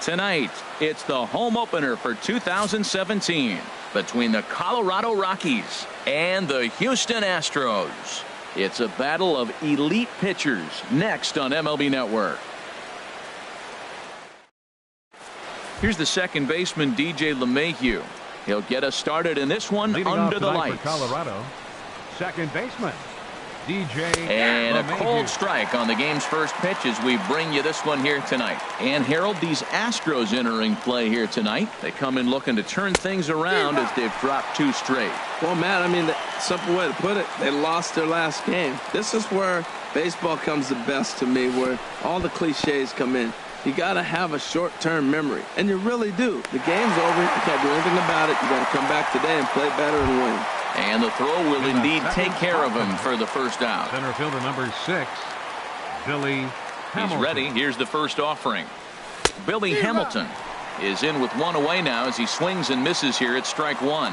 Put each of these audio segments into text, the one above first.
Tonight, it's the home opener for 2017 between the Colorado Rockies and the Houston Astros. It's a battle of elite pitchers next on MLB Network. Here's the second baseman, DJ LeMahieu. He'll get us started in this one. Leading under the lights. For Colorado, second baseman, DJ And LeMahieu. A cold strike on the game's first pitch as we bring you this one here tonight. And Harold, these Astros entering play here tonight. They come in looking to turn things around as they've dropped 2 straight. Well, Matt, I mean, the simple way to put it, they lost their last game. This is where baseball comes the best to me, where all the cliches come in. You got to have a short-term memory, and you really do. The game's over. You can't do anything about it. You got to come back today and play better and win. And the throw will indeed take care of him for the first out. Center fielder number 6, Billy Hamilton. He's ready. Here's the first offering. Billy Hamilton is in with 1 away now as he swings and misses here at strike 1.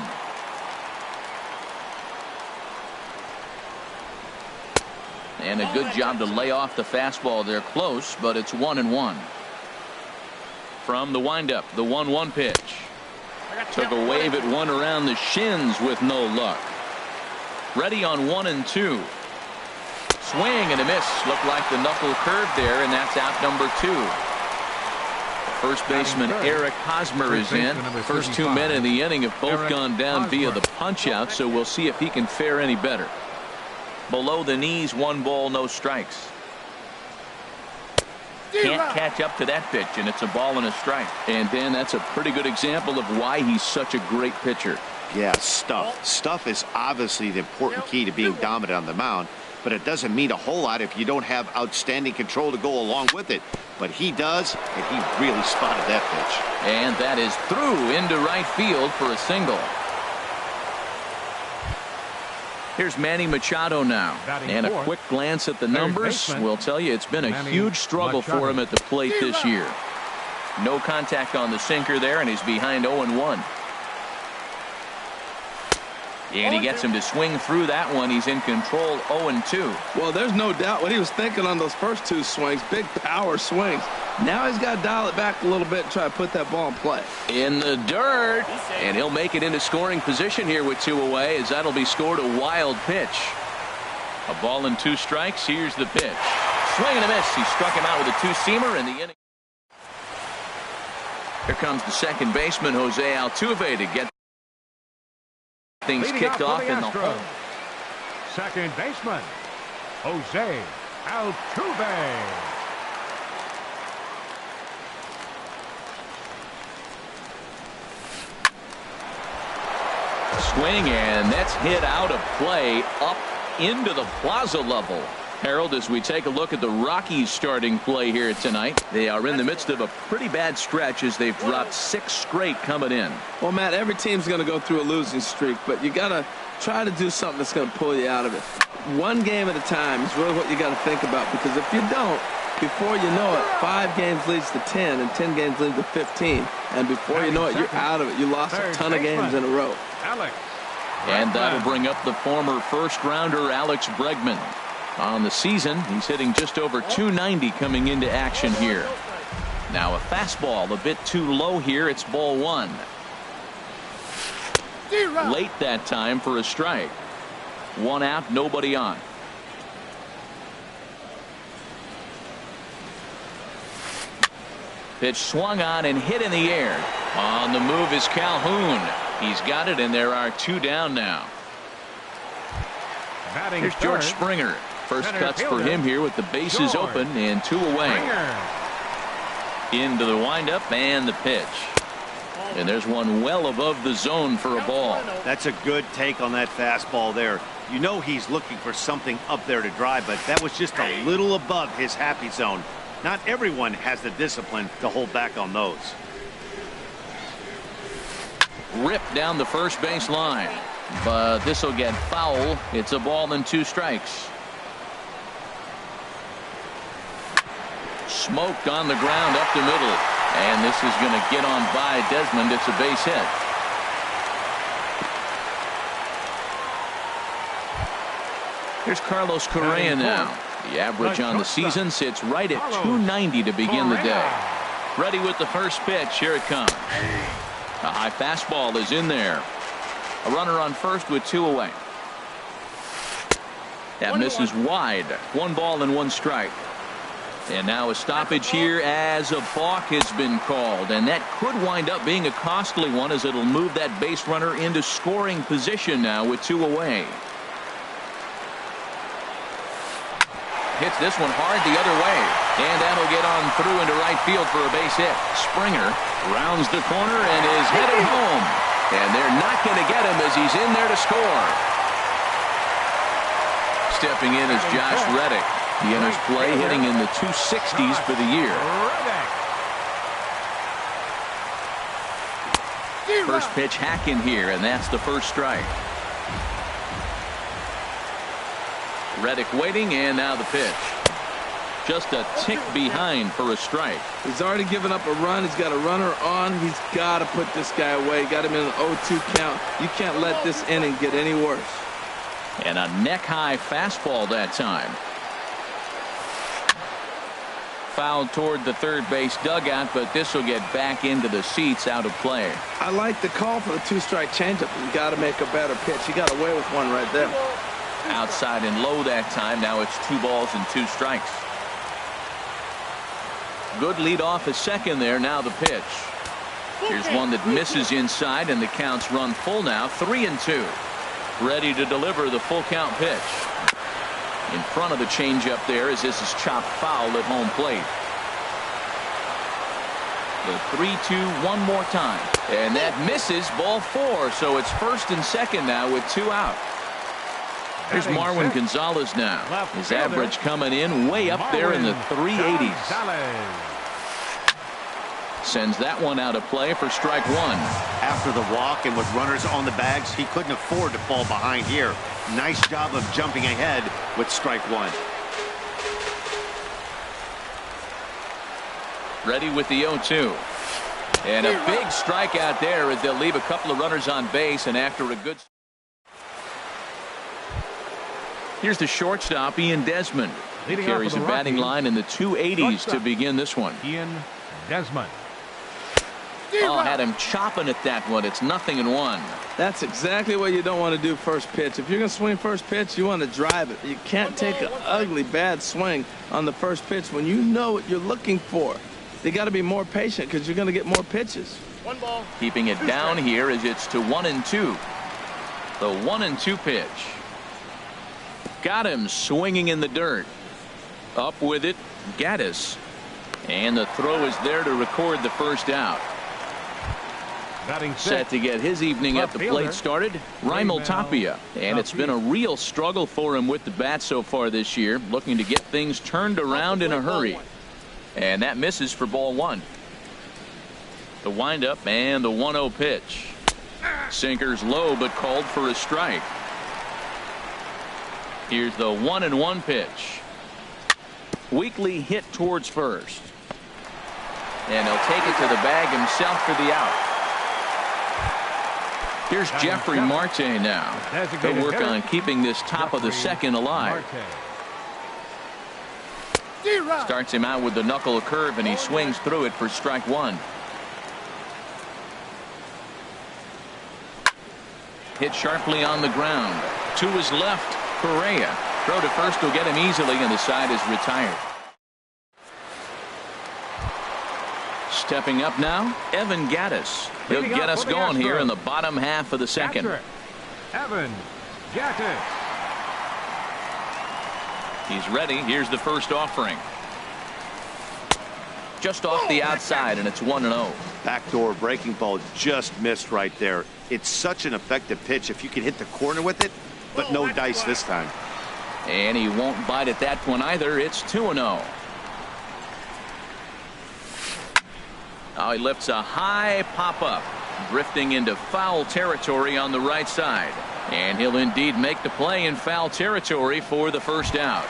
And a good job to lay off the fastball there close, but it's 1-1. From the windup, the 1-1 pitch. Took a wave at one around the shins with no luck. Ready on 1-2. Swing and a miss. Looked like the knuckle curve there, and that's out number 2. First baseman Eric Hosmer is in. First 2 men in the inning have both gone down via the punch out, so we'll see if he can fare any better. Below the knees, 1 ball, no strikes. Can't catch up to that pitch, and it's a ball and a strike. And Dan, that's a pretty good example of why he's such a great pitcher. Yeah, stuff. Stuff is obviously the important key to being dominant on the mound, but it doesn't mean a whole lot if you don't have outstanding control to go along with it. But he does, and he really spotted that pitch. And that is through into right field for a single. Here's Manny Machado now, and a quick glance at the numbers will tell you it's been a huge struggle for him at the plate this year. No contact on the sinker there, and he's behind 0-1. And he gets him to swing through that one. He's in control, 0-2. Well, there's no doubt what he was thinking on those first 2 swings. Big power swings. Now he's got to dial it back a little bit and try to put that ball in play. In the dirt, and he'll make it into scoring position here with 2 away, as that'll be scored a wild pitch. A ball and 2 strikes. Here's the pitch. Swing and a miss. He struck him out with a 2-seamer in the inning. Here comes the second baseman, Jose Altuve, to get things kicked off in the hole. Second baseman, Jose Altuve. Swing, and that's hit out of play up into the plaza level. Harold, as we take a look at the Rockies starting play here tonight, they are in the midst of a pretty bad stretch as they've dropped 6 straight coming in. Well, Matt, every team's going to go through a losing streak, but you got to try to do something that's going to pull you out of it. 1 game at a time is really what you got to think about, because if you don't, before you know it, 5 games leads to 10, and 10 games leads to 15, and before you know it, you're out of it. You lost a ton of games in a row. And that'll bring up the former first-rounder Alex Bregman. On the season, he's hitting just over 290 coming into action here. Now a fastball a bit too low here. It's ball 1. Late that time for a strike. 1 out, nobody on. Pitch swung on and hit in the air. On the move is Calhoun. He's got it, and there are 2 down now. Here's George Springer. First cuts for him here with the bases open and 2 away. Into the windup and the pitch. And there's one well above the zone for a ball. That's a good take on that fastball there. You know he's looking for something up there to drive, but that was just a little above his happy zone. Not everyone has the discipline to hold back on those. Ripped down the first base line, but this will get foul. It's a ball and 2 strikes. Smoked on the ground up the middle, and this is going to get on by Desmond. It's a base hit. Here's Carlos Correa now. The average on the season sits right at 290 to begin the day. Ready with the first pitch. Here it comes. A high fastball is in there. A runner on first with 2 away. That misses wide. 1 ball and 1 strike. And now a stoppage here as a balk has been called. And that could wind up being a costly one, as it'll move that base runner into scoring position now with 2 away. Hits this one hard the other way. And that'll get on through into right field for a base hit. Springer rounds the corner and is headed home. And they're not going to get him as he's in there to score. Stepping in is Josh Reddick. He enters play hitting in the 260s for the year. First pitch hack in here, and that's the first strike. Reddick waiting, and now the pitch. Just a tick behind for a strike. He's already given up a run. He's got a runner on. He's got to put this guy away. Got him in an 0-2 count. You can't let this inning get any worse. And a neck-high fastball that time. Fouled toward the third base dugout, but this will get back into the seats, out of play. I like the call for the 2-strike changeup. You got to make a better pitch. He got away with one right there. Outside and low that time. Now it's 2 balls and 2 strikes. Good lead off at second there. Now the pitch. Here's one that misses inside, and the count's run full now. 3-2. Ready to deliver the full count pitch. In front of the changeup there, as this is chopped foul at home plate. The 3-2 one more time. And that misses, ball 4. So it's first and second now with 2 out. Here's Marwin Gonzalez now. His average coming in way up there in the 380s. Sends that one out of play for strike 1. After the walk and with runners on the bags, he couldn't afford to fall behind here. Nice job of jumping ahead with strike 1. Ready with the 0-2. And a big strikeout there as they'll leave a couple of runners on base, and after a good. Here's the shortstop, Ian Desmond. He carries a batting line in the 280s to begin this one. Ian Desmond. Oh, had him chopping at that one. It's 0-1. That's exactly what you don't want to do first pitch. If you're going to swing first pitch, you want to drive it. You can't take an ugly, bad swing on the first pitch when you know what you're looking for. You got to be more patient because you're going to get more pitches. 1 ball. Keeping it down here as it's to 1-2. The 1-2 pitch. Got him swinging in the dirt. Up with it, Gaddis. And the throw is there to record the first out. Set to get his evening at the plate started, Raimel Tapia. And it's been a real struggle for him with the bat so far this year, looking to get things turned around in a hurry. And that misses for ball 1. The windup and the 1-0 pitch. Sinker's low, but called for a strike. Here's the 1-1 pitch. Weakly hit towards first. And he'll take it to the bag himself for the out. Here's Jeffrey Marte now. He'll work on keeping this top of the second alive. Starts him out with the knuckle curve, and he swings through it for strike 1. Hit sharply on the ground. To his left, Correa. Throw to first will get him easily, and the side is retired. Stepping up now, Evan Gaddis. He'll get us going here in the bottom half of the second. Evan Gaddis. He's ready. Here's the first offering. Just off the outside, and it's 1-0. Backdoor breaking ball just missed right there. It's such an effective pitch if you can hit the corner with it, but no dice this time. And he won't bite at that one either. It's 2-0. Oh, he lifts a high pop-up, drifting into foul territory on the right side. And he'll indeed make the play in foul territory for the first out.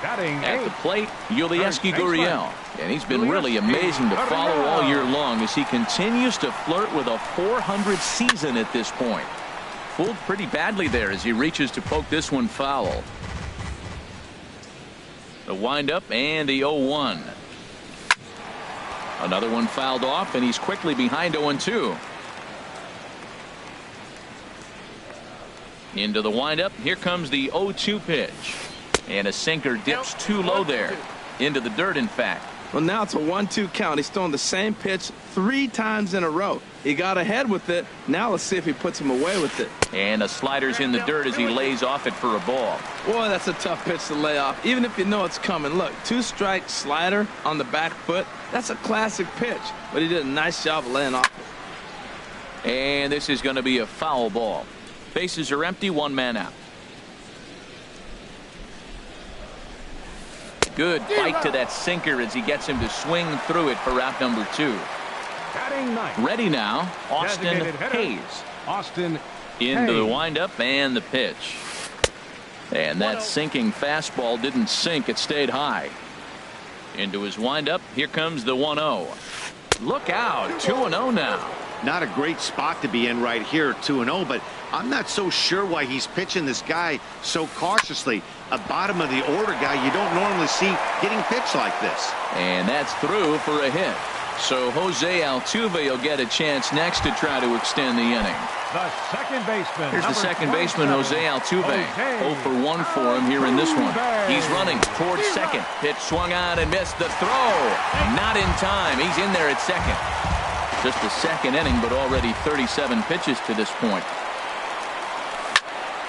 At the plate, Yulieski Gurriel. And he's been really amazing to follow all year long as he continues to flirt with a 400 season at this point. Fooled pretty badly there as he reaches to poke this one foul. The windup and the 0-1. Another one fouled off, and he's quickly behind 0-2. Into the windup. Here comes the 0-2 pitch. And a sinker dips too low there. Into the dirt, in fact. Well, now it's a 1-2 count. He's throwing the same pitch 3 times in a row. He got ahead with it. Now let's see if he puts him away with it. And a slider's in the dirt as he lays off it for a ball. Boy, that's a tough pitch to lay off, even if you know it's coming. Look, 2-strike slider on the back foot. That's a classic pitch, but he did a nice job of laying off it. And this is going to be a foul ball. Bases are empty, 1 man out. Good bite to that sinker as he gets him to swing through it for out number 2. Batting ninth. Ready now, Austin Designated hitter, Hayes. Austin Into the Hayes. windup and the pitch. And that sinking fastball didn't sink, it stayed high. Into his windup, here comes the 1-0. Look out, 2-0 now. Not a great spot to be in right here, 2-0, but I'm not so sure why he's pitching this guy so cautiously. A bottom of the order guy you don't normally see getting pitched like this. And that's through for a hit. So Jose Altuve will get a chance next to try to extend the inning. The second baseman. Here's the number second baseman, 27, Jose Altuve. 0 for 1 for him here in this one. He's running towards second. Pitch swung on and missed. The throw. Not in time. He's in there at second. Just the second inning, but already 37 pitches to this point.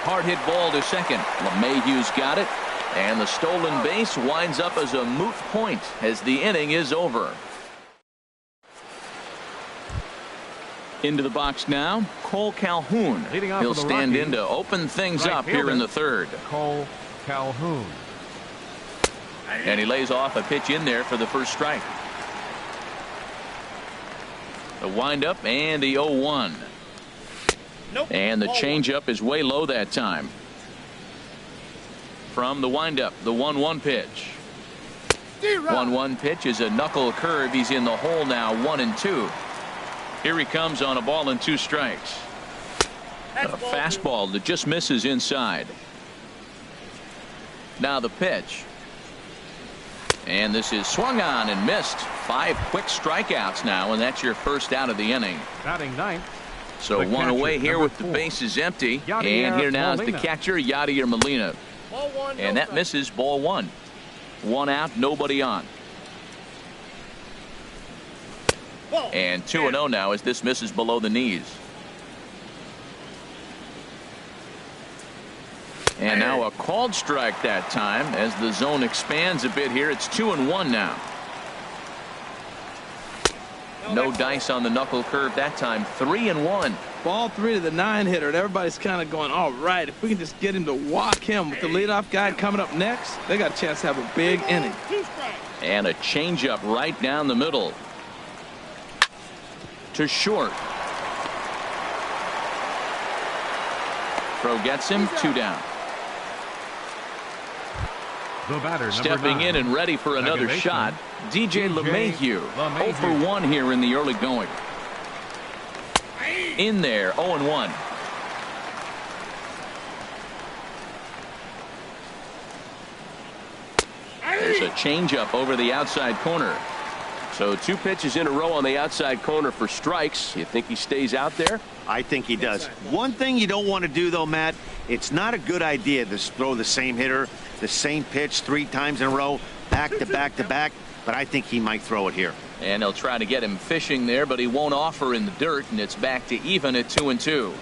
Hard hit ball to second. LeMahieu's got it. And the stolen base winds up as a moot point as the inning is over. Into the box now, Cole Calhoun. Leading off He'll for the stand Rockies, in to open things right up here in fielder, the third. Cole Calhoun. And he lays off a pitch in there for the first strike. The windup and the 0-1. And the changeup is way low that time. From the windup, the 1-1 pitch. 1-1 pitch is a knuckle curve. He's in the hole now, 1-2. Here he comes on a ball and 2 strikes. A fastball that just misses inside. Now the pitch. And this is swung on and missed. 5 quick strikeouts now, and that's your first out of the inning. Batting ninth. So The 1 catcher, away here number with the 4. bases empty. Yadier And here now is the Molina. catcher, Yadier Molina. And that misses, ball 1. 1 out, nobody on. And 2-0 now as this misses below the knees. And now a called strike that time as the zone expands a bit here. It's 2-1 now. No dice on the knuckle curve that time. 3-1. Ball 3 to the 9-hitter, and everybody's kind of going, all right, if we can just get him to walk him with the leadoff guy coming up next, they got a chance to have a big inning. And a changeup right down the middle. To short. Throw gets him, 2 down. The batter, number Stepping 9. in and ready for another baseman, shot, DJ LeMahieu. 0 for 1 here in the early going. In there, 0-1. There's a changeup over the outside corner. So 2 pitches in a row on the outside corner for strikes. You think he stays out there? I think he does. One thing you don't want to do, though, Matt, it's not a good idea to throw the same hitter, the same pitch 3 times in a row, back to back to back, but I think he might throw it here. And they'll try to get him fishing there, but he won't offer in the dirt, and it's back to even at 2-2.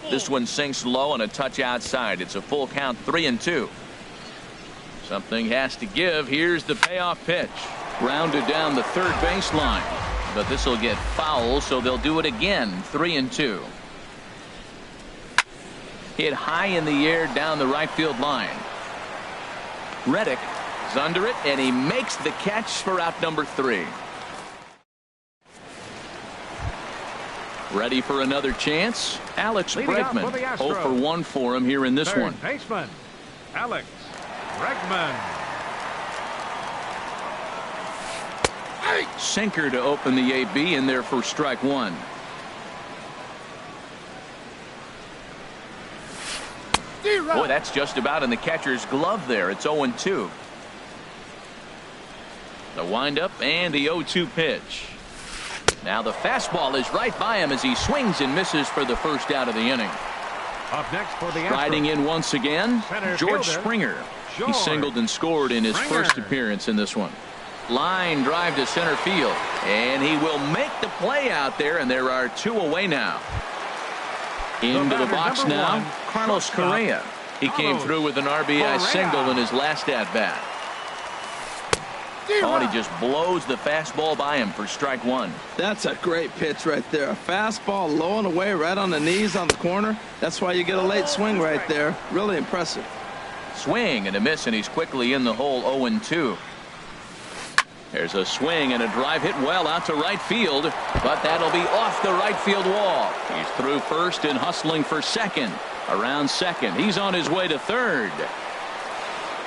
This one sinks low and a touch outside. It's a full count, 3-2. Something has to give. Here's the payoff pitch. Grounded down the third baseline. But this will get foul, so they'll do it again. 3-2. Hit high in the air down the right field line. Reddick is under it, and he makes the catch for out number 3. Ready for another chance? Alex Leading off Bregman. for the 0 Astros. for 1 for him here in this Third one. baseman, Alex Bregman. Sinker to open the AB in there for strike 1. Boy, that's just about in the catcher's glove there. It's 0-2. The windup and the 0-2 pitch. Now the fastball is right by him as he swings and misses for the first out of the inning. Up next for the Riding in once again, Center George fielder, Springer. He George singled and scored in his Springer. first appearance in this one. Line drive to center field, and he will make the play out there, and there are 2 away now. Into the box number now, 1, Carlos Correa. He came Carlos through with an RBI Correa. single in his last at-bat. Oh, and he just blows the fastball by him for strike 1. That's a great pitch right there. A fastball low and away right on the knees on the corner. That's why you get a late swing right there. Really impressive. Swing and a miss, and he's quickly in the hole. 0-2. There's a swing and a drive hit well out to right field, but that'll be off the right field wall. He's through first and hustling for second. Around second, he's on his way to third.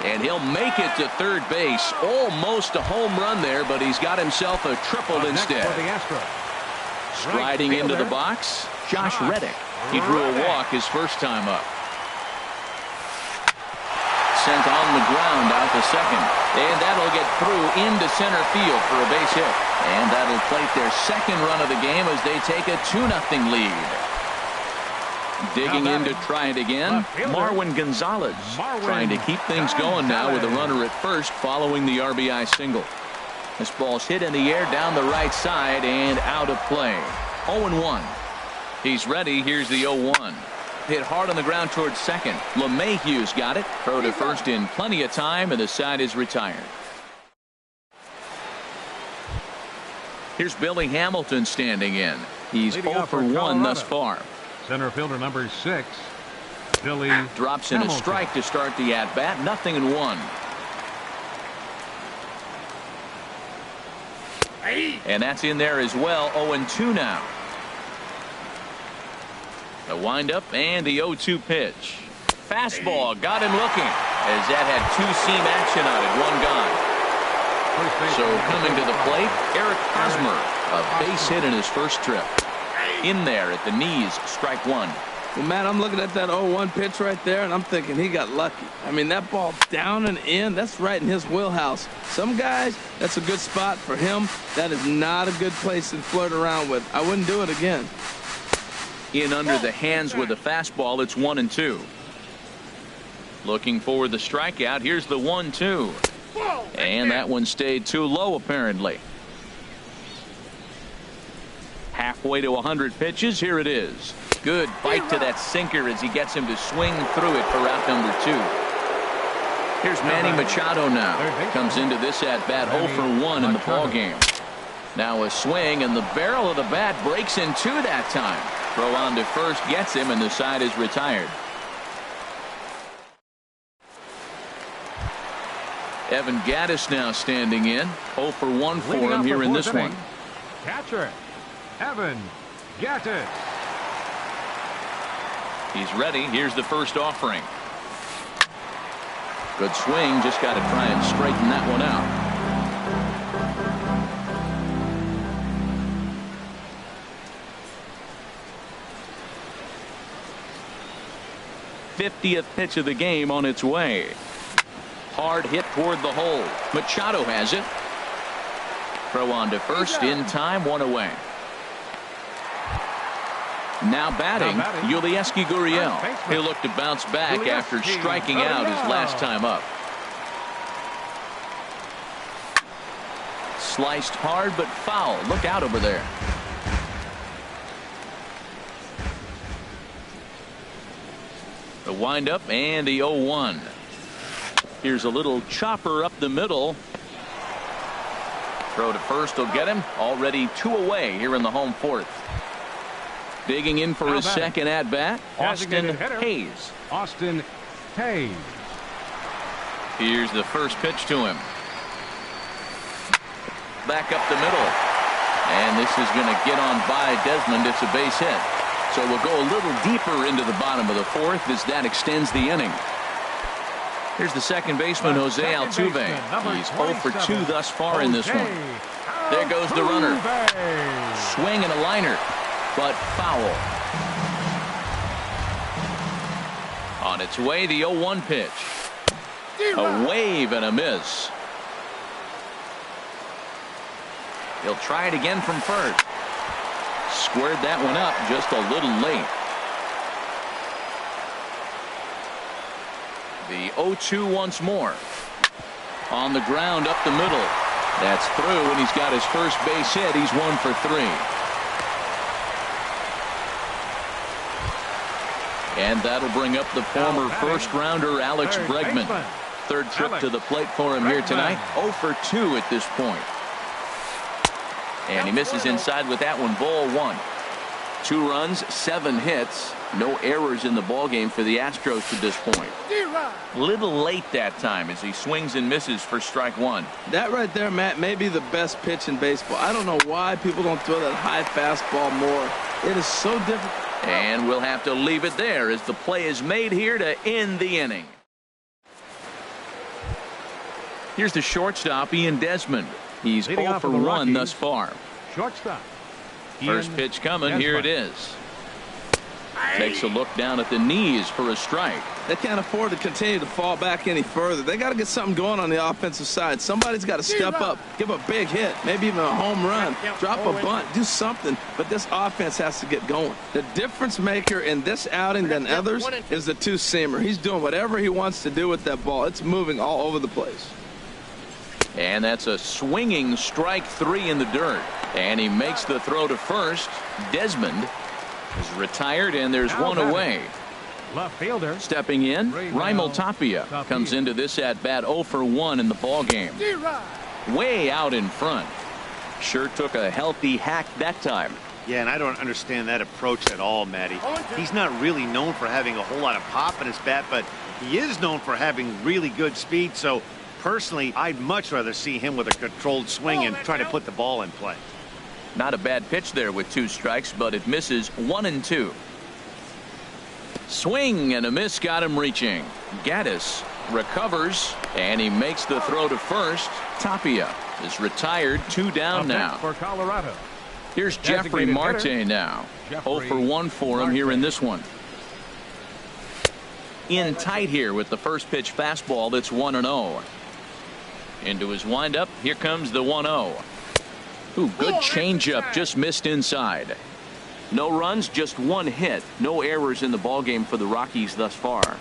And he'll make it to third base. Almost a home run there, but he's got himself a triple instead. For the Astros. Striding into the box, Josh Reddick. He drew a walk his first time up. Sent on the ground out to second. And that'll get through into center field for a base hit. And that'll plate their second run of the game as they take a 2-0 lead. Digging in to try it again, Marwin Gonzalez. Trying to keep things going now with a runner at first following the RBI single. This ball's hit in the air down the right side and out of play. 0-1. He's ready. Here's the 0-1. Hit hard on the ground towards second. LeMahieu's got it. Throw to first in plenty of time, and the side is retired. Here's Billy Hamilton standing in. He's 0 for 1 thus far. Center fielder number 6, Billy Drops in Hamilton. a strike to start the at-bat. 0-1. And that's in there as well. 0-2 now. The windup and the 0-2 pitch. Fastball got him looking as that had 2-seam action on it. 1 gone. So coming to the plate, Eric Hosmer. A base hit in his first trip. In there at the knees, strike 1. Well, Matt, I'm looking at that 0-1 pitch right there, and I'm thinking he got lucky. I mean, that ball down and in, that's right in his wheelhouse. Some guys, that's a good spot for him. That is not a good place to flirt around with. I wouldn't do it again. In under the hands with a fastball. It's 1-2. Looking for the strikeout. Here's the 1-2. And that one stayed too low apparently. Halfway to 100 pitches. Here it is. Good bite to that sinker as he gets him to swing through it for out number 2. Here's Manny Machado now. Comes into this at bat 0 for 1 in the ball game. Now a swing, and the barrel of the bat breaks in 2 that time. Throw on to first gets him, and the side is retired. Evan Gattis now standing in. 0 for 1 for him here in this one. Catcher Evan Gattis. He's ready. Here's the first offering. Good swing. Just got to try and straighten that one out. '50th pitch of the game on its way. Hard hit toward the hole. Machado has it. Throw on to first in time. 1 away. Now batting, Yulieski Gurriel. He'll look to bounce back after striking out his last time up. Sliced hard but foul. Look out over there. The windup and the 0-1. Here's a little chopper up the middle. Throw to first will get him. Already 2 away here in the home 4th. Digging in for his second at bat, Austin Hayes. Austin Hayes. Here's the first pitch to him. Back up the middle. And this is going to get on by Desmond. It's a base hit. So we'll go a little deeper into the bottom of the 4th as that extends the inning. Here's the second baseman, Jose Altuve. He's 0 for 2 thus far in this one. There goes the runner. Swing and a liner, but foul. On its way, the 0-1 pitch. A wave and a miss. He'll try it again from first. Squared that one up just a little late. The 0-2 once more. On the ground up the middle. That's through, and he's got his first base hit. He's 1 for 3. And that'll bring up the former first-rounder Alex Bregman. Third trip to the plate for him here tonight. 0 for 2 at this point. And he misses inside with that one. Ball 1. 2 runs, 7 hits. No errors in the ballgame for the Astros to this point. Little late that time as he swings and misses for strike 1. That right there, Matt, may be the best pitch in baseball. I don't know why people don't throw that high fastball more. It is so difficult. And we'll have to leave it there as the play is made here to end the inning. Here's the shortstop, Ian Desmond. He's 0 for 1 thus far. Shortstop. First pitch coming. Here it is. Takes a look down at the knees for a strike. They can't afford to continue to fall back any further. They got to get something going on the offensive side. Somebody's got to step up, give a big hit, maybe even a home run, drop a bunt, do something. But this offense has to get going. The difference maker in this outing than others is the two-seamer. He's doing whatever he wants to do with that ball. It's moving all over the place. And that's a swinging strike 3 in the dirt. And he makes the throw to first. Desmond is retired, and there's one away. Left fielder. Stepping in, Raimel Tapia comes into this at bat 0 for 1 in the ball game. Way out in front. Sure took a healthy hack that time. Yeah, and I don't understand that approach at all, Matty. He's not really known for having a whole lot of pop in his bat, but he is known for having really good speed. So personally, I'd much rather see him with a controlled swing and try to put the ball in play. Not a bad pitch there with 2 strikes, but it misses 1 and 2. Swing and a miss got him reaching. Gaddis recovers, and he makes the throw to first. Tapia is retired, 2 down now. For Colorado. Here's Jeffrey Marte now. 0 for 1 for him here in this one. In tight here with the first pitch fastball that's 1-0. Into his windup. Here comes the 1-0. Ooh, good changeup, just missed inside. No runs, just 1 hit. No errors in the ballgame for the Rockies thus far.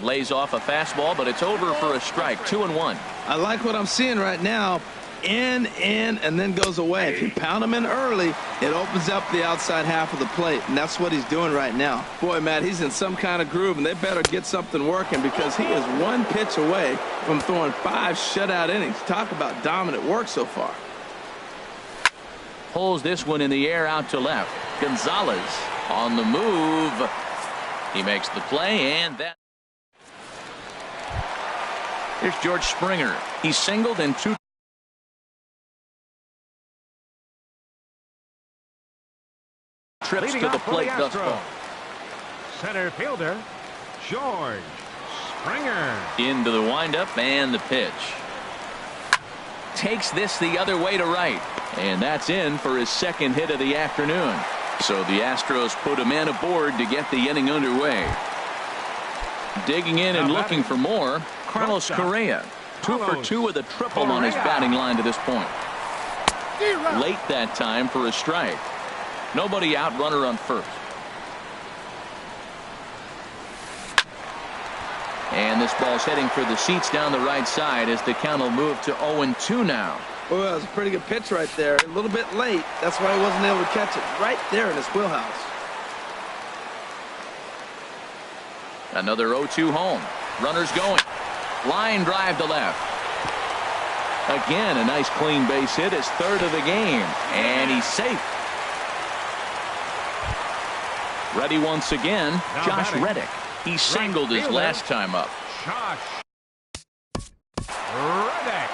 Lays off a fastball, but it's over for a strike. 2-1. I like what I'm seeing right now. In, and then goes away. If you pound him in early, it opens up the outside half of the plate, and that's what he's doing right now. Boy, Matt, he's in some kind of groove, and they better get something working because he is 1 pitch away from throwing 5 shutout innings. Talk about dominant work so far. Pulls this one in the air out to left. Gonzalez on the move. He makes the play, and that. Here's George Springer. He's singled in 2 trips to the plate thus far. Center fielder, George Springer. Into the windup and the pitch. Takes this the other way to right. And that's in for his 2nd hit of the afternoon. So the Astros put a man aboard to get the inning underway. Digging in and looking for more, Carlos Correa. 2 for 2 with a triple on his batting line to this point. Late that time for a strike. Nobody out, runner on first. And this ball's heading for the seats down the right side as the count will move to 0-2 now. Well, that was a pretty good pitch right there. A little bit late. That's why he wasn't able to catch it right there in his wheelhouse. Another 0-2 home. Runners going. Line drive to left. Again, a nice clean base hit. His 3rd of the game. And he's safe. Ready once again, now Josh batting. Reddick. He singled his last time up. Josh Reddick.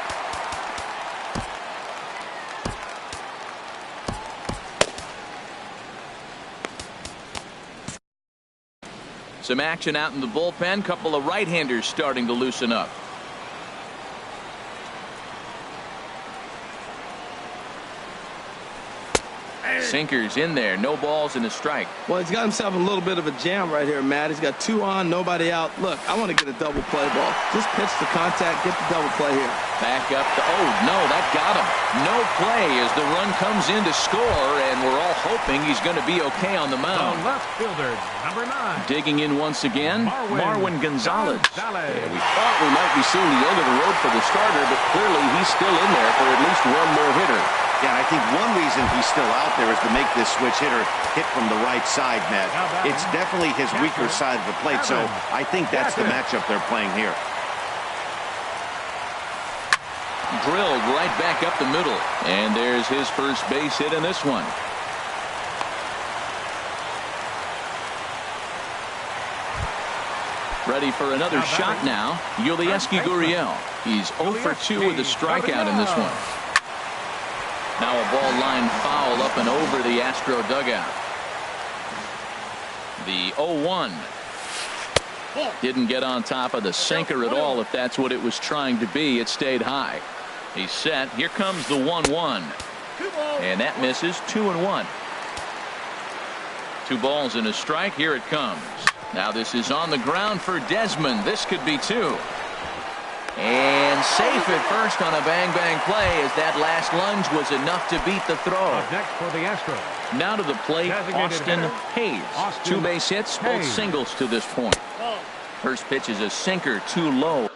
Some action out in the bullpen. Couple of right-handers starting to loosen up. Sinkers in there. No balls and a strike. Well, he's got himself a little bit of a jam right here, Matt. He's got 2 on, nobody out. Look, I want to get a double play ball. Just pitch the contact, get the double play here. Back up to, oh, no, that got him. No play as the run comes in to score, and we're all hoping he's going to be okay on the mound. The left fielder, number 9. Digging in once again, Marwin Gonzalez. Gonzalez. We thought we might be seeing the end of the road for the starter, but clearly he's still in there for at least one more hitter. Yeah, I think one reason he's still out there is to make this switch hitter hit from the right side, Matt. It's definitely his weaker side of the plate, so I think that's the matchup they're playing here. Drilled right back up the middle, and there's his first base hit in this one. Ready for another shot now, Yulieski Gurriel. He's 0 for 2 with a strikeout in this one. Now a ball line foul up and over the Astro dugout. The 0-1. Didn't get on top of the sinker at all, if that's what it was trying to be. It stayed high. He's set. Here comes the 1-1. And that misses. 2-1. 2 balls and a strike. Here it comes. Now this is on the ground for Desmond. This could be 2. And safe at first on a bang-bang play as that last lunge was enough to beat the throw. Up next for the Astros. Now to the plate, Austin Hayes. 2 base hits, both singles to this point. First pitch is a sinker, too low.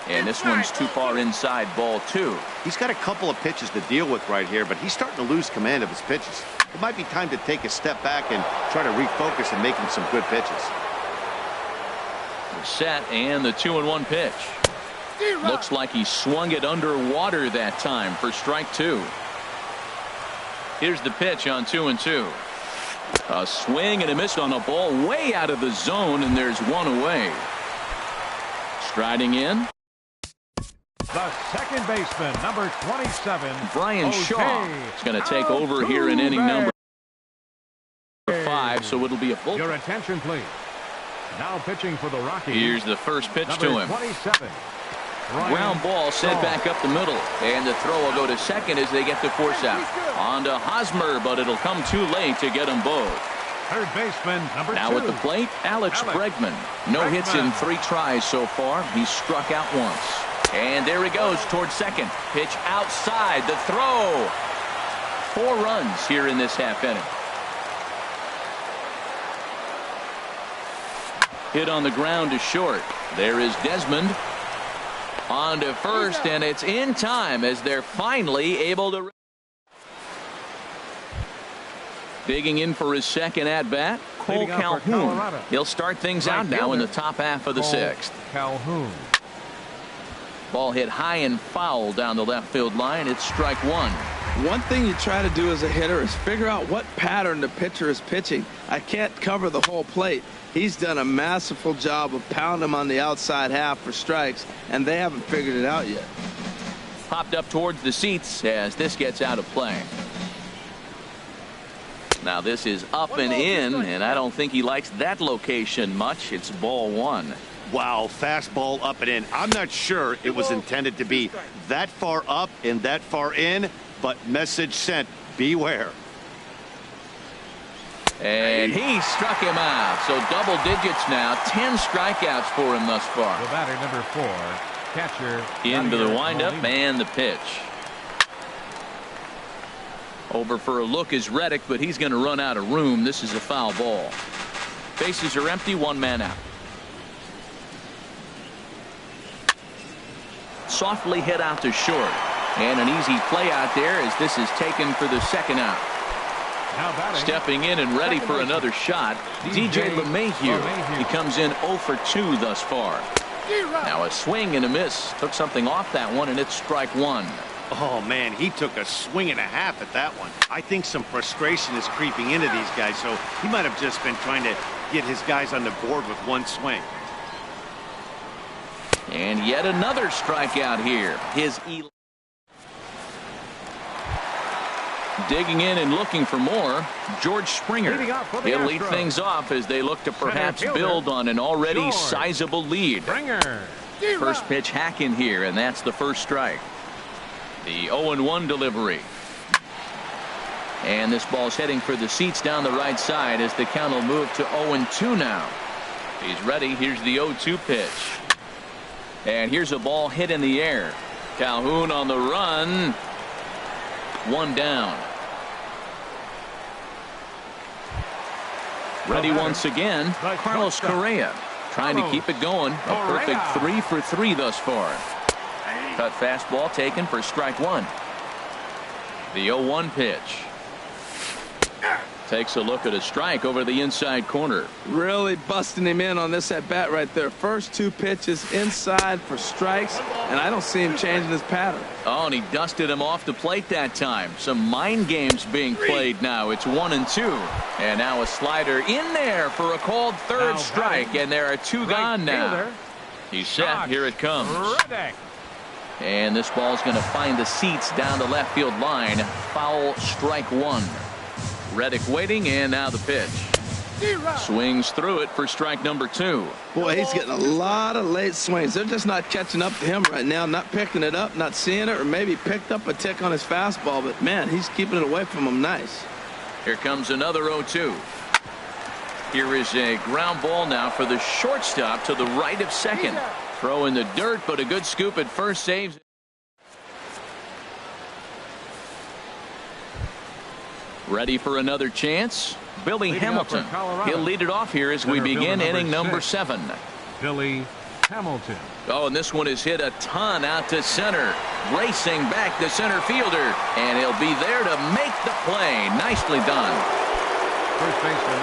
And this one's too far inside, ball 2. He's got a couple of pitches to deal with right here, but he's starting to lose command of his pitches. It might be time to take a step back and try to refocus and make him some good pitches. The set and the 2-1 pitch. Looks like he swung it underwater that time for strike 2. Here's the pitch on 2-2. A swing and a miss on a ball way out of the zone, and there's one away. Striding in, the second baseman, number 27, Brian Shaw is going to take over here in inning number 5, so it'll be a full. Your attention, please. Now pitching for the Rockies. Here's the first pitch number to him. 27. Ground ball sent back up the middle, and the throw will go to second as they get the force out. On to Hosmer, but it'll come too late to get them both. Third baseman, number 2. Now at the plate, Alex Bregman. No hits in 3 tries so far. He's struck out once. And there he goes towards second. Pitch outside. The throw. 4 runs here in this half inning. Hit on the ground to short. There is Desmond. On to first, and it's in time as they're finally able to. Digging in for his second at-bat, Cole Calhoun. He'll start things out now in the top half of the 6th. Calhoun. Ball hit high and foul down the left field line. It's strike 1. One thing you try to do as a hitter is figure out what pattern the pitcher is pitching. I can't cover the whole plate. He's done a masterful job of pounding him on the outside half for strikes, and they haven't figured it out yet. Popped up towards the seats as this gets out of play. Now this is up and in, and I don't think he likes that location much. It's ball 1. Wow, fastball up and in. I'm not sure it was intended to be that far up and that far in, but message sent, beware. And he struck him out. So double digits now. 10 strikeouts for him thus far. The batter, number 4, catcher. Into the windup and the pitch. Over for a look is Reddick, but he's going to run out of room. This is a foul ball. Bases are empty, 1 man out. Softly hit out to short. And an easy play out there as this is taken for the second out. Stepping in and ready for another shot, DJ LeMahieu. He comes in 0 for 2 thus far. Now a swing and a miss. Took something off that one, and it's strike 1. Oh, man, he took a swing and a half at that one. I think some frustration is creeping into these guys, so he might have just been trying to get his guys on the board with one swing. And yet another strikeout here. Digging in and looking for more, George Springer. He'll lead things off as they look to perhaps build on an already sizable lead. First pitch hack in here, and that's the first strike. The 0-1 delivery. And this ball's heading for the seats down the right side as the count will move to 0-2 now. He's ready. Here's the 0-2 pitch. And here's a ball hit in the air. Calhoun on the run. One down. Ready once again, Carlos Correa. Trying to keep it going. A perfect 3 for 3 thus far. Cut fastball taken for strike one. The 0-1 pitch. Takes a look at a strike over the inside corner. Really busting him in on this at bat right there. First 2 pitches inside for strikes, and I don't see him changing his pattern. Oh, and he dusted him off the plate that time. Some mind games being played now. It's 1-2. And now a slider in there for a called third strike, and there are 2 gone now. He's set. Here it comes. And this ball's going to find the seats down the left field line. Foul, strike one. Reddick waiting, and now the pitch. Swings through it for strike number 2. Boy, he's getting a lot of late swings. They're just not catching up to him right now, not picking it up, not seeing it, or maybe picked up a tick on his fastball, but man, he's keeping it away from him nice. Here comes another 0-2. Here is a ground ball now for the shortstop to the right of second. Throw in the dirt, but a good scoop at first saves. Ready for another chance? Billy Hamilton. He'll lead it off here as we begin inning number 7. Billy Hamilton. Oh, and this one is hit a ton out to center. Racing back the center fielder, and he'll be there to make the play. Nicely done.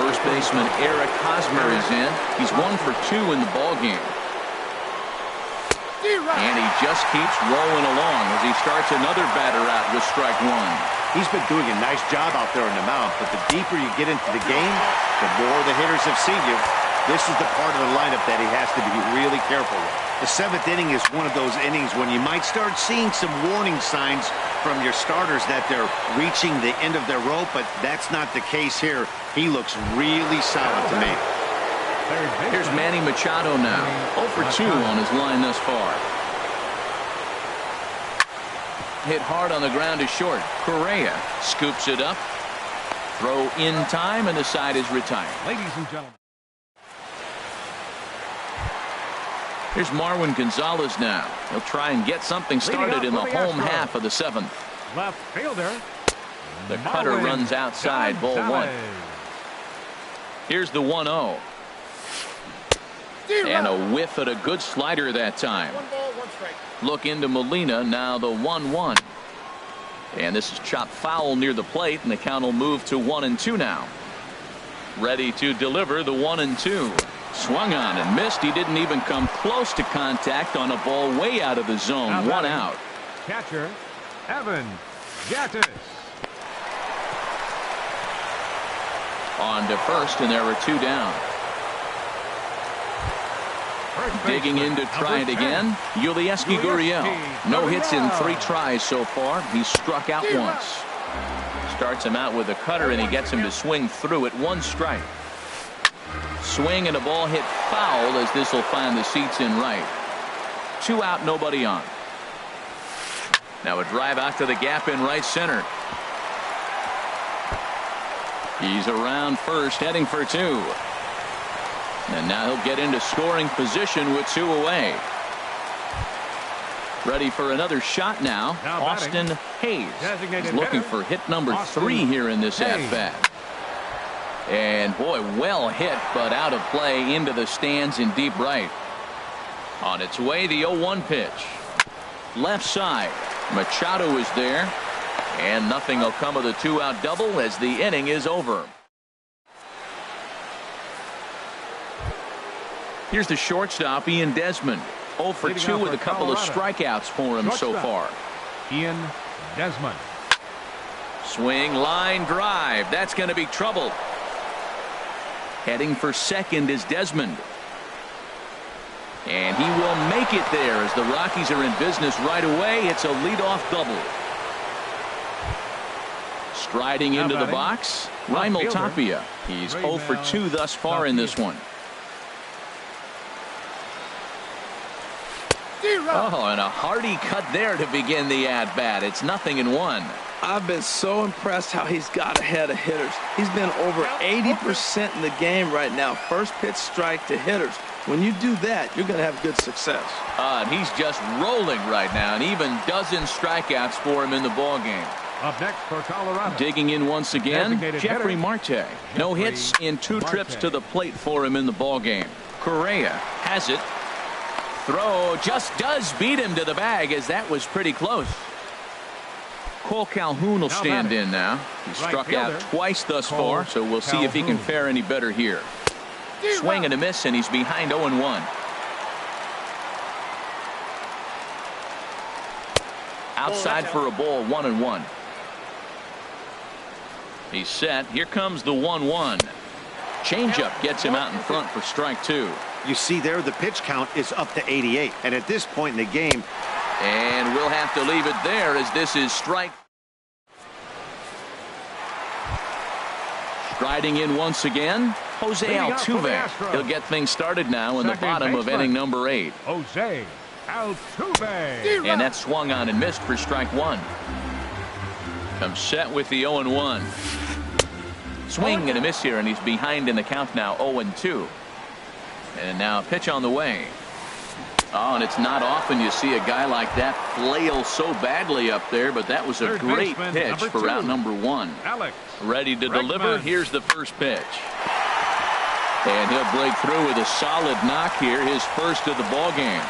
First baseman Eric Hosmer is in. He's 1 for 2 in the ballgame. And he just keeps rolling along as he starts another batter out with strike one. He's been doing a nice job out there on the mound, but the deeper you get into the game, the more the hitters have seen you. This is the part of the lineup that he has to be really careful with. The 7th inning is one of those innings when you might start seeing some warning signs from your starters that they're reaching the end of their rope, but that's not the case here. He looks really solid to me. Here's Manny Machado now. 0 for 2 on his line thus far. Hit hard on the ground to short. Correa scoops it up. Throw in time, and the side is retired. Ladies and gentlemen. Here's Marwin Gonzalez now. He'll try and get something started in the home half of the 7th. Left fielder. The cutter runs outside. Ball 1. Here's the 1-0. And a whiff at a good slider that time. 1 ball, 1 strike. Look into Molina, now the 1-1. And this is chopped foul near the plate, and the count will move to 1-2 now. Ready to deliver the 1-2. Swung on and missed. He didn't even come close to contact on a ball way out of the zone. 1 out. Catcher, Evan Gattis. On to first, and there are 2 down. Digging in to try it again. Yulieski Gurriel. No hits in 3 tries so far. He's struck out once. Starts him out with a cutter, and he gets him to swing through it. 1 strike. Swing and a ball hit foul as this will find the seats in right. 2 out, nobody on. Now a drive out to the gap in right center. He's around first, heading for 2. And now he'll get into scoring position with 2 away. Ready for another shot now. Austin Hayes is looking for hit number 3 here in this at-bat. And boy, well hit, but out of play into the stands in deep right. On its way, the 0-1 pitch. Left side. Machado is there. And nothing will come of the 2-out double as the inning is over. Here's the shortstop, Ian Desmond. 0 for 2 with a couple of strikeouts for him so far. Ian Desmond. Swing, line drive. That's going to be trouble. Heading for second is Desmond. And he will make it there as the Rockies are in business right away. It's a leadoff double. Striding into the box, Raimel Tapia. He's 0 for 2 thus far in this one. Oh, and a hearty cut there to begin the at-bat. It's 0-1. I've been so impressed how he's got ahead of hitters. He's been over 80% in the game right now. First pitch strike to hitters. When you do that, you're going to have good success. And he's just rolling right now, and even dozen strikeouts for him in the ball game. Up next for Colorado. Digging in once again, Designated Jeffrey hitter. Marte. No hits in 2 trips to the plate for him in the ball game. Correa has it. Throw just does beat him to the bag, as that was pretty close. Cole Calhoun will stand in now. He struck out twice thus far, so we'll see if he can fare any better here. Swing and a miss, and he's behind 0-1. Outside for a ball, 1-1. He's set. Here comes the 1-1. Changeup gets him out in front for strike 2. You see there, the pitch count is up to 88. And at this point in the game. And we'll have to leave it there, as this is strike. Striding in once Jose Altuve. He'll get things started now in the bottom of inning number 8. Jose Altuve. And that swung on and missed for strike 1. Comes set with the 0-1. Swing and a miss here, and he's behind in the count now, 0-2. And now a pitch on the way. Oh, and it's not often you see a guy like that flail so badly up there, but that was a great pitch for out number 1. Alex Ready to deliver. Here's the first pitch. And he'll break through with a solid knock here, his first of the ball game.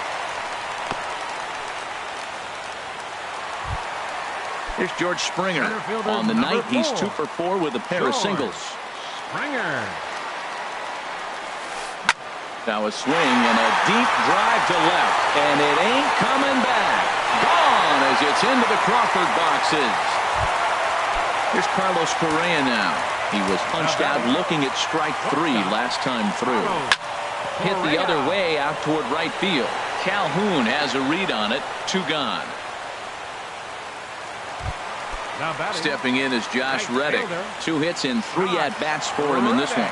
Here's George Springer. On the night, he's 2 for 4 with a pair of singles. Springer. Now a swing and a deep drive to left, and it ain't coming back. Gone as it's into the Crawford boxes. Here's Carlos Correa now. He was punched out looking at strike 3 last time through. Hit the other way out toward right field. Calhoun has a read on it. 2 gone. Stepping in is Josh Reddick. 2 hits and 3 at-bats for him in this one.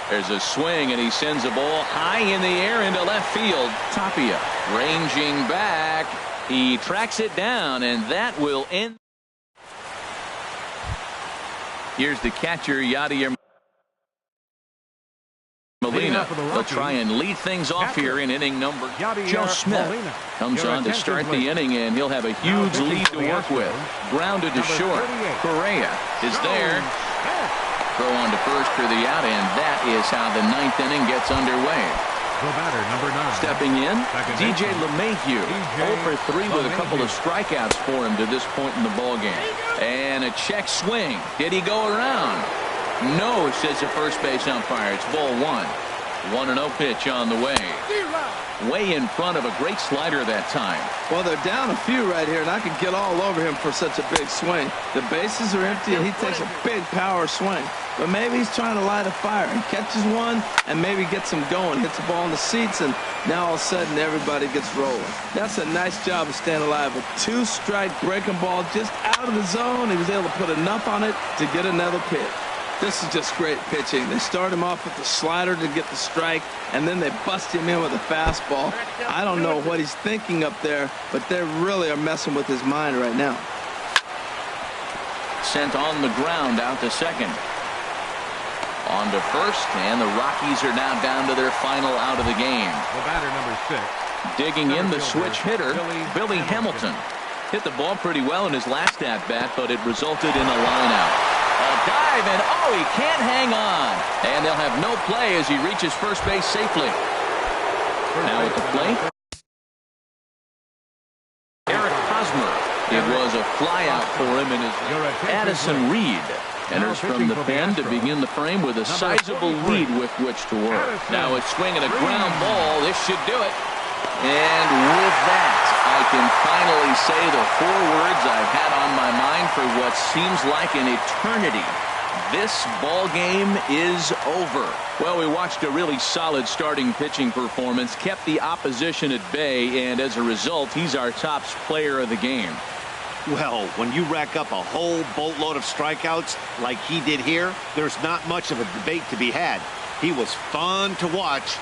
There's a swing, and he sends a ball high in the air into left field. Tapia ranging back. He tracks it down, and that will end. Here's the catcher, Yadier Molina. They'll try and lead things off here in inning number. Joe Smith comes on to start the inning, and he'll have a huge lead to work with. Grounded to short. Correa is there. Throw on to first for the out, and that is how the 9th inning gets underway. Number 9. Stepping in, DJ LeMahieu. 0 for 3 with a couple of strikeouts for him to this point in the ballgame. And a check swing. Did he go around? No, says the first base umpire. It's ball 1. 1-0 pitch on the way. Way in front of a great slider that time. Well, they're down a few right here, and I could get all over him for such a big swing. The bases are empty, and he takes a big power swing. But maybe he's trying to light a fire. He catches one and maybe gets him going. Hits the ball in the seats, and now all of a sudden everybody gets rolling. That's a nice job of staying alive. A 2-strike breaking ball just out of the zone. He was able to put enough on it to get another pitch. This is just great pitching. They start him off with the slider to get the strike, and then they bust him in with a fastball. I don't know what he's thinking up there, but they really are messing with his mind right now. Sent on the ground out to second. On to first, and the Rockies are now down to their final out of the game. The batter, number 6. Digging in, the switch hitter, Billy Hamilton. Hit the ball pretty well in his last at-bat, but it resulted in a line-out. A dive, and oh, he can't hang on. And they'll have no play as he reaches first base safely. Now at the plate, Eric Hosmer. It was a flyout for him in his. Addison Reed enters from the pen to begin the frame with a sizable lead with which to work. Now a swing and a ground ball. This should do it. And with that, I can finally say the 4 words I've had on my mind for what seems like an eternity. This ball game is over. Well, we watched a really solid starting pitching performance, kept the opposition at bay, and as a result, he's our top player of the game. Well, when you rack up a whole boatload of strikeouts like he did here, there's not much of a debate to be had. He was fun to watch.